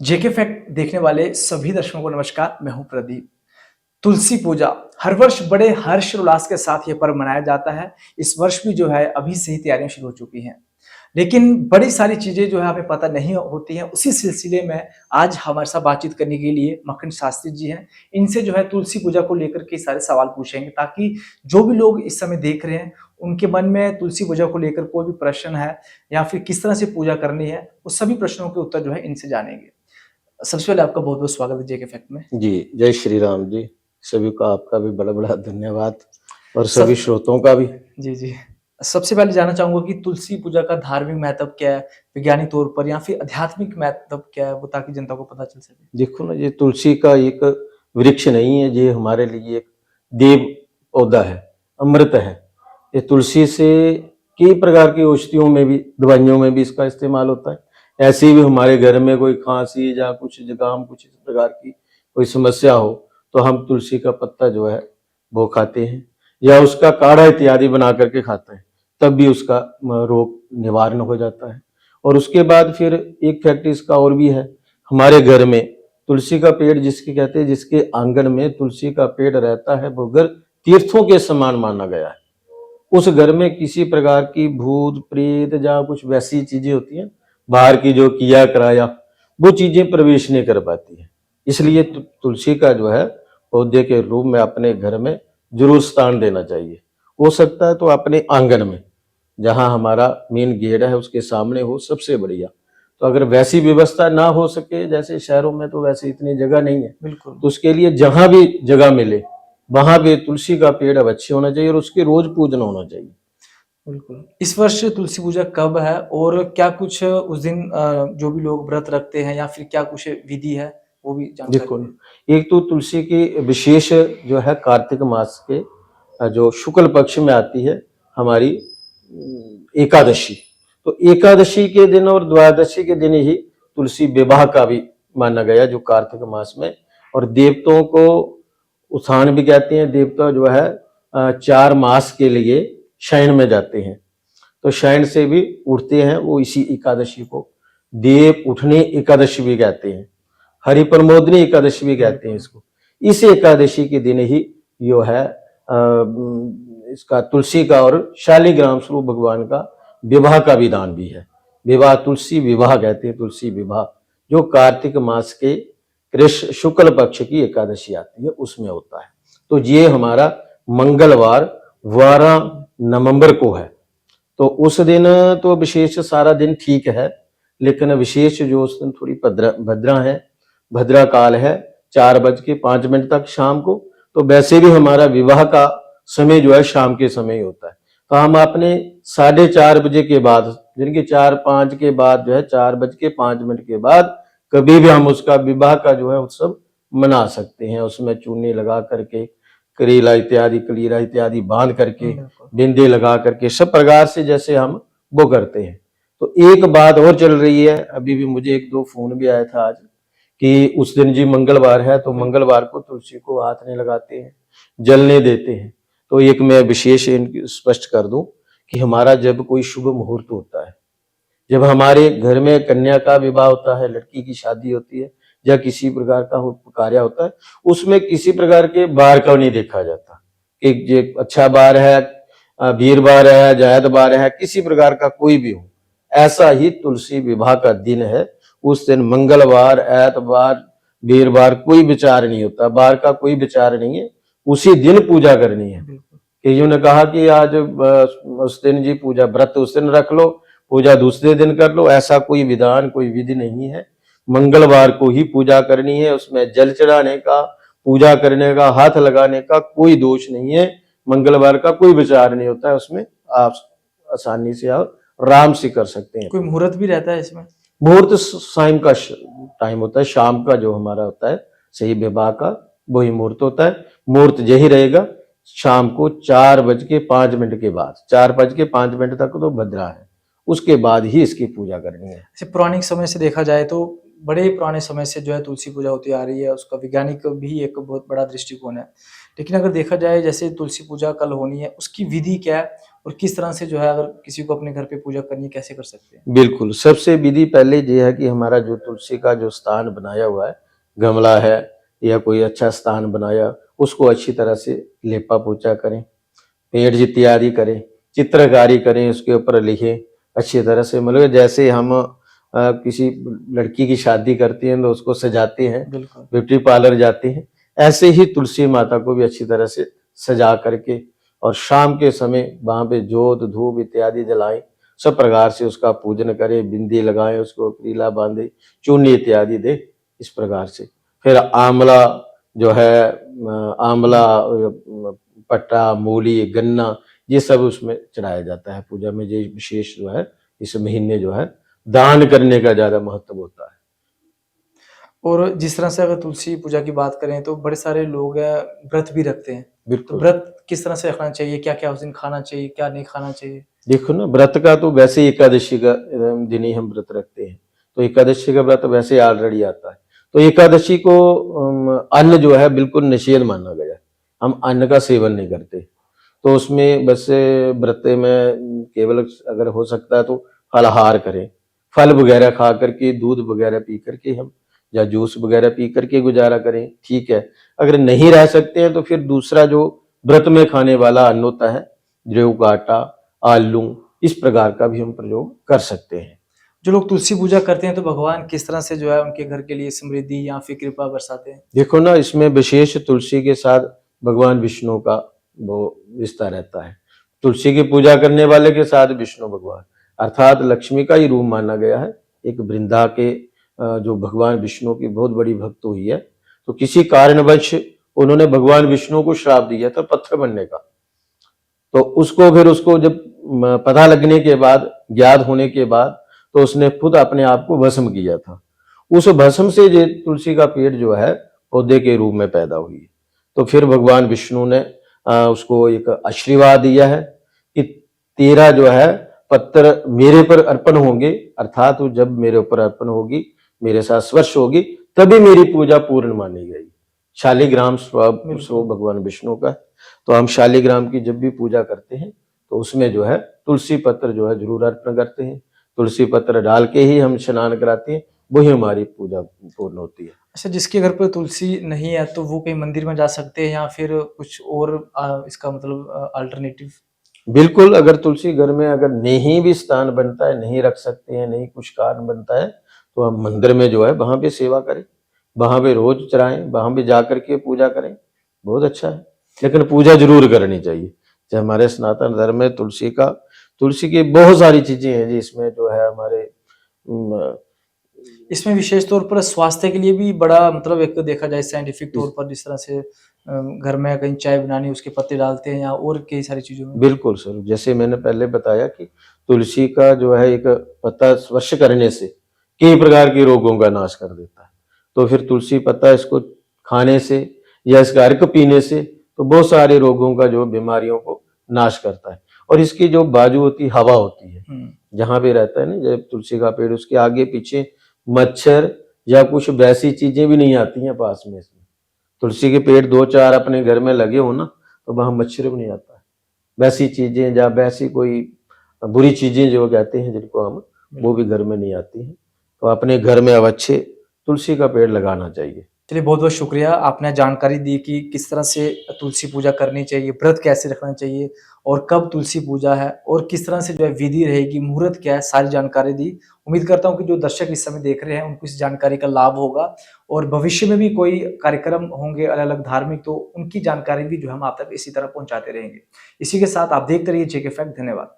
जेके fact देखने वाले सभी दर्शकों को नमस्कार। मैं हूं प्रदीप। तुलसी पूजा हर वर्ष बड़े हर्ष और उल्लास के साथ ये पर्व मनाया जाता है। इस वर्ष भी जो है अभी से ही तैयारियां शुरू हो चुकी हैं, लेकिन बड़ी सारी चीजें जो है हमें पता नहीं होती हैं। उसी सिलसिले में आज हमारे साथ बातचीत करने के लिए मक्खन शास्त्री जी हैं। इनसे जो है तुलसी पूजा को लेकर के सारे सवाल पूछेंगे, ताकि जो भी लोग इस समय देख रहे हैं उनके मन में तुलसी पूजा को लेकर कोई भी प्रश्न है या फिर किस तरह से पूजा करनी है, वो सभी प्रश्नों के उत्तर जो है इनसे जानेंगे। सबसे पहले आपका बहुत बहुत स्वागत है जेके फैक्ट में। जी, जय श्री राम जी। सभी का आपका भी बड़ा-बड़ा धन्यवाद और सब सभी श्रोताओं का भी। जी, जी। सबसे पहले जानना चाहूँगा कि तुलसी पूजा का धार्मिक महत्व क्या है? वैज्ञानिक तौर पर या फिर आध्यात्मिक महत्व क्या है? वो ताकि जनता को पता चल सके। देखो ना, ये तुलसी का एक वृक्ष नहीं है, ये हमारे लिए एक देव पौधा है, अमृत है। ये तुलसी से कई प्रकार की औषधियों में भी, दवाइयों में भी इसका इस्तेमाल होता है। ऐसे ही भी हमारे घर में कोई खांसी या कुछ जुकाम, कुछ इस प्रकार की कोई समस्या हो, तो हम तुलसी का पत्ता जो है वो खाते हैं या उसका काढ़ा इत्यादि बना करके खाते हैं, तब भी उसका रोग निवारण हो जाता है। और उसके बाद फिर एक फैक्ट इसका और भी है, हमारे घर में तुलसी का पेड़ जिसके कहते हैं, जिसके आंगन में तुलसी का पेड़ रहता है, वो घर तीर्थों के समान माना गया है। उस घर में किसी प्रकार की भूत प्रेत या कुछ वैसी चीजें होती हैं, बाहर की जो किया कराया, वो चीजें प्रवेश नहीं कर पाती है। इसलिए तुलसी का जो है पौधे के रूप में अपने घर में जरूर स्थान देना चाहिए। हो सकता है तो अपने आंगन में, जहां हमारा मेन गेट है उसके सामने हो, सबसे बढ़िया। तो अगर वैसी व्यवस्था ना हो सके, जैसे शहरों में तो वैसे इतनी जगह नहीं है, बिल्कुल, तो उसके लिए जहां भी जगह मिले वहां पे तुलसी का पेड़ अवश्य होना चाहिए और उसके रोज पूजन होना चाहिए। बिल्कुल। इस वर्ष तुलसी पूजा कब है और क्या कुछ उस दिन जो भी लोग व्रत रखते हैं या फिर क्या कुछ विधि है, वो भी जानकारी देखो, दें? एक तो तुलसी की विशेष जो है कार्तिक मास के जो शुक्ल पक्ष में आती है हमारी एकादशी। तो एकादशी के दिन और द्वादशी के दिन ही तुलसी विवाह का भी माना गया, जो कार्तिक मास में। और देवताओं को उत्थान भी कहते हैं। देवता जो है 4 मास के लिए शयन में जाते हैं, तो शयन से भी उठते हैं वो इसी एकादशी को देव उठनी एकादशी भी कहते हैं, हरि प्रमोदनी एकादशी भी कहते हैं इसको। इस एकादशी के दिन ही जो है इसका तुलसी का और शालिग्राम स्वरूप भगवान का विवाह का विधान भी है। विवाह तुलसी विवाह कहते हैं, तुलसी विवाह, जो कार्तिक मास के कृष्ण शुक्ल पक्ष की एकादशी आती है उसमें होता है। तो ये हमारा मंगलवार 12 नवंबर को है। तो उस दिन तो विशेष सारा दिन ठीक है, लेकिन विशेष जो उस दिन थोड़ी भद्रा है, भद्रा काल है, 4:05 तक शाम को। तो वैसे भी हमारा विवाह का समय जो है शाम के समय ही होता है। तो हम अपने 4:30 के बाद, जिनके 4-5 के बाद जो है, 4:05 के बाद कभी भी हम उसका विवाह का जो है उत्सव मना सकते हैं। उसमें चूनी लगा करके, करीला इत्यादि, कलीरा इत्यादि बांध करके, बिंदी लगा करके, सब प्रकार से जैसे हम वो करते हैं। तो एक बात और चल रही है, अभी भी मुझे 1-2 फोन भी आया था आज, कि उस दिन जी मंगलवार है, तो मंगलवार को तुलसी को हाथ नहीं लगाते हैं, जलने देते हैं। तो एक मैं विशेष स्पष्ट कर दूं कि हमारा जब कोई शुभ मुहूर्त होता है, जब हमारे घर में कन्या का विवाह होता है, लड़की की शादी होती है या किसी प्रकार का कार्य होता है, उसमें किसी प्रकार के बार का नहीं देखा जाता कि ये अच्छा बार है, वीरवार है, जायद बार है, किसी प्रकार का कोई भी हो। ऐसा ही तुलसी विवाह का दिन है। उस दिन मंगलवार, एतवार, वीरवार कोई विचार नहीं होता, बार का कोई विचार नहीं है, उसी दिन पूजा करनी है। कईयों ने कहा कि आज उस दिन जी पूजा व्रत उस दिन रख लो, पूजा दूसरे दिन कर लो, ऐसा कोई विधान, कोई विधि नहीं है। मंगलवार को ही पूजा करनी है। उसमें जल चढ़ाने का, पूजा करने का, हाथ लगाने का कोई दोष नहीं है। मंगलवार का कोई विचार नहीं होता है उसमें। आप आसानी से आप आराम से कर सकते हैं। कोई मुहूर्त भी रहता है इसमें? मुहूर्त शाम का टाइम होता है, शाम का जो हमारा होता है सही विवाह का वही मुहूर्त होता है। मुहूर्त यही रहेगा शाम को 4:05 के बाद, 4:05 तक तो भद्रा है, उसके बाद ही इसकी पूजा करनी है। ऐसे पौराणिक समय से देखा जाए तो बड़े पुराने समय से जो है तुलसी पूजा होती आ रही है, उसका वैज्ञानिक भी एक बहुत बड़ा दृष्टिकोण है। लेकिन अगर देखा जाए जैसे तुलसी पूजा कल होनी है, उसकी विधि क्या है और किस तरह से जो है अगर किसी को अपने घर पे पूजा करनी है, कैसे कर सकते हैं? बिल्कुल, सबसे विधि पहले ये है कि हमारा जो तुलसी का जो स्थान बनाया हुआ है, गमला है या कोई अच्छा स्थान बनाया, उसको अच्छी तरह से लेपा-पोछा करें, पेड़ इत्यादि करें, चित्रकारी करें, उसके ऊपर लिखें अच्छी तरह से, मतलब जैसे हम किसी लड़की की शादी करते हैं तो उसको सजाते हैं, बिल्कुल। ब्यूटी पार्लर जाते हैं, ऐसे ही तुलसी माता को भी अच्छी तरह से सजा करके और शाम के समय वहाँ पे जोत, धूप इत्यादि जलाएं, सब प्रकार से उसका पूजन करें, बिंदी लगाएं, उसको पीला बांधे, चूनी इत्यादि दे, इस प्रकार से। फिर आंवला जो है आंवला पट्टा, मूली, गन्ना, ये सब उसमें चढ़ाया जाता है पूजा में। ये विशेष जो है इस महीने जो है दान करने का ज्यादा महत्व होता है। और जिस तरह से अगर तुलसी पूजा की बात करें तो बड़े सारे लोग हैं व्रत भी रखते हैं। तो बिल्कुल। व्रत किस तरह से रखना चाहिए? क्या-क्या उस दिन खाना चाहिए, क्या नहीं खाना चाहिए? देखो ना, व्रत का तो वैसे ही एकादशी का दिन ही हम व्रत रखते हैं, तो एकादशी का व्रत वैसे ऑलरेडी आता है। तो एकादशी को अन्न जो है बिल्कुल निषेध माना गया है, हम अन्न का सेवन नहीं करते। तो उसमें बस व्रत में केवल अगर हो सकता है तो फलाहार करें, फल वगैरह खा करके, दूध वगैरह पी करके हम, या जूस वगैरह पी करके गुजारा करें, ठीक है। अगर नहीं रह सकते हैं तो फिर दूसरा जो व्रत में खाने वाला अन्न होता है, जौ का आटा, आलू, इस प्रकार का भी हम प्रयोग कर सकते हैं। जो लोग तुलसी पूजा करते हैं तो भगवान किस तरह से जो है उनके घर के लिए समृद्धि या फिर कृपा बरसाते हैं? देखो ना, इसमें विशेष तुलसी के साथ भगवान विष्णु का वो रिश्ता रहता है। तुलसी की पूजा करने वाले के साथ विष्णु भगवान, अर्थात लक्ष्मी का ही रूप माना गया है। एक वृंदा के जो भगवान विष्णु की बहुत बड़ी भक्त हुई है, तो किसी कारणवश उन्होंने भगवान विष्णु को श्राप दिया था पत्थर बनने का। तो उसको फिर उसको जब पता लगने के बाद, ज्ञात होने के बाद, तो उसने खुद अपने आप को भस्म किया था। उस भस्म से ये तुलसी का पेड़ जो है पौधे के रूप में पैदा हुई। तो फिर भगवान विष्णु ने उसको एक आशीर्वाद दिया है कि तेरा जो है पत्थर मेरे पर अर्पण होंगे, अर्थात वो जब मेरे ऊपर अर्पण होगी, मेरे साथ स्पर्श होगी, तभी मेरी पूजा पूर्ण मानी गई। शालिग्राम स्वरूप भगवान विष्णु का है। तो हम शालिग्राम की जब भी पूजा करते हैं तो उसमें जो है तुलसी पत्र जो है जरूर अर्पण करते हैं। तुलसी पत्र डाल के ही हम स्नान कराते हैं, वही हमारी पूजा पूर्ण होती है। अच्छा, जिसके घर पे तुलसी नहीं है तो वो कहीं मंदिर में जा सकते हैं या फिर कुछ और इसका मतलब अल्टरनेटिव? बिल्कुल, अगर तुलसी घर में अगर नहीं भी स्थान बनता है, नहीं रख सकते हैं, नहीं कुछ कारण बनता है, तो हम मंदिर में जो है वहां पे सेवा करें, वहां पे रोज चढ़ाएं, वहां पे जाकर के पूजा करें, बहुत अच्छा है। लेकिन पूजा जरूर करनी चाहिए। जो हमारे सनातन धर्म में तुलसी की बहुत सारी चीजें हैं जी, इसमें जो है हमारे इसमें विशेष तौर पर स्वास्थ्य के लिए भी बड़ा मतलब एक देखा जाए साइंटिफिक तौर पर जिस तरह से घर में कहीं चाय बनानी उसके पत्ते डालते हैं या और कई सारी चीजों में। बिल्कुल सर, जैसे मैंने पहले बताया कि तुलसी का जो है एक पत्ता स्पर्श करने से कई प्रकार के रोगों का नाश कर देता है। तो फिर तुलसी पत्ता इसको खाने से या इसका अर्क पीने से तो बहुत सारे रोगों का जो बीमारियों को नाश करता है। और इसकी जो बाजू होती हवा होती है, जहां पे रहता है ना जब तुलसी का पेड़, उसके आगे पीछे मच्छर या कुछ वैसी चीजें भी नहीं आती हैं पास में। इसमें तुलसी के पेड़ 2-4 अपने घर में लगे हो ना, तो वहां मच्छर भी नहीं आता है। वैसी चीजें या वैसी कोई बुरी चीजें जो कहते हैं जिनको हम, वो भी घर में नहीं आती हैं। तो अपने घर में अवश्य तुलसी का पेड़ लगाना चाहिए। चलिए, बहुत बहुत शुक्रिया, आपने जानकारी दी कि किस तरह से तुलसी पूजा करनी चाहिए, व्रत कैसे रखना चाहिए और कब तुलसी पूजा है और किस तरह से जो है विधि रहेगी, मुहूर्त क्या है, सारी जानकारी दी। उम्मीद करता हूँ कि जो दर्शक इस समय देख रहे हैं उनको इस जानकारी का लाभ होगा और भविष्य में भी कोई कार्यक्रम होंगे अलग अलग धार्मिक, तो उनकी जानकारी भी जो हम आप तक इसी तरह पहुंचाते रहेंगे। इसी के साथ आप देखते रहिए जेके फैक्ट। धन्यवाद।